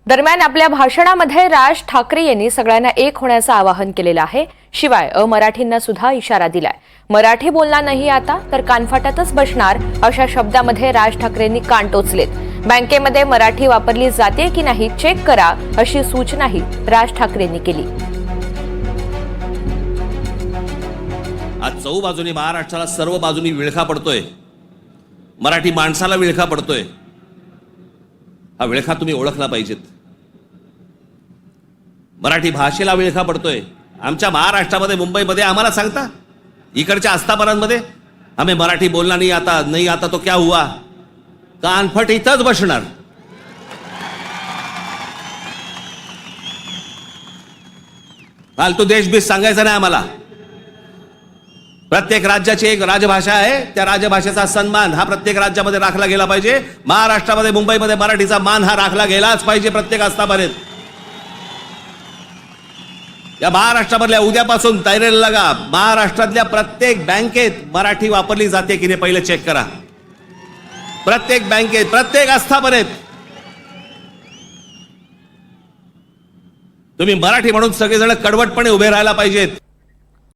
दरम्यान आपल्या भाषणामध्ये राज ठाकरे यांनी सगळ्यांना एक होण्याचं आवाहन केलेलं आहे. शिवाय अमराठींना सुद्धा इशारा दिलाय. मराठी बोलणार नाही आता तर कानफाटातच बसणार अशा शब्दामध्ये राज ठाकरेंनी कान टोचलेत. बँकेमध्ये मराठी वापरली जाते की नाही चेक करा अशी सूचनाही राज ठाकरेंनी केली. आज चौबाजूनी महाराष्ट्राला सर्व बाजूनी विळखा पडतोय. मराठी माणसाला विळखा पडतोय. हा विळखा तुम्ही ओळखला पाहिजेत. मराठी भाषेला विळखा पडतोय. आमच्या महाराष्ट्रामध्ये मुंबईमध्ये आम्हाला सांगता, इकडच्या आस्थापनांमध्ये आम्ही मराठी बोलना नाही आता तो क्या हुआ, कानफट इथंच बसणार. फालतू देशबीस सांगायचं नाही आम्हाला. प्रत्येक राज्याची एक राजभाषा आहे. त्या राजभाषेचा सन्मान हा प्रत्येक राज्यामध्ये राखला गेला पाहिजे. महाराष्ट्रामध्ये मुंबईमध्ये मराठीचा मान हा राखला गेलाच पाहिजे प्रत्येक आस्थापनेत. या महाराष्ट्रामधल्या उद्यापासून तयारीला लागा. महाराष्ट्रातल्या प्रत्येक बँकेत मराठी वापरली जाते की नाही पहिले चेक करा. प्रत्येक बँकेत, प्रत्येक आस्थापनेत तुम्ही मराठी म्हणून सगळेजण कडवटपणे उभे राहायला पाहिजेत.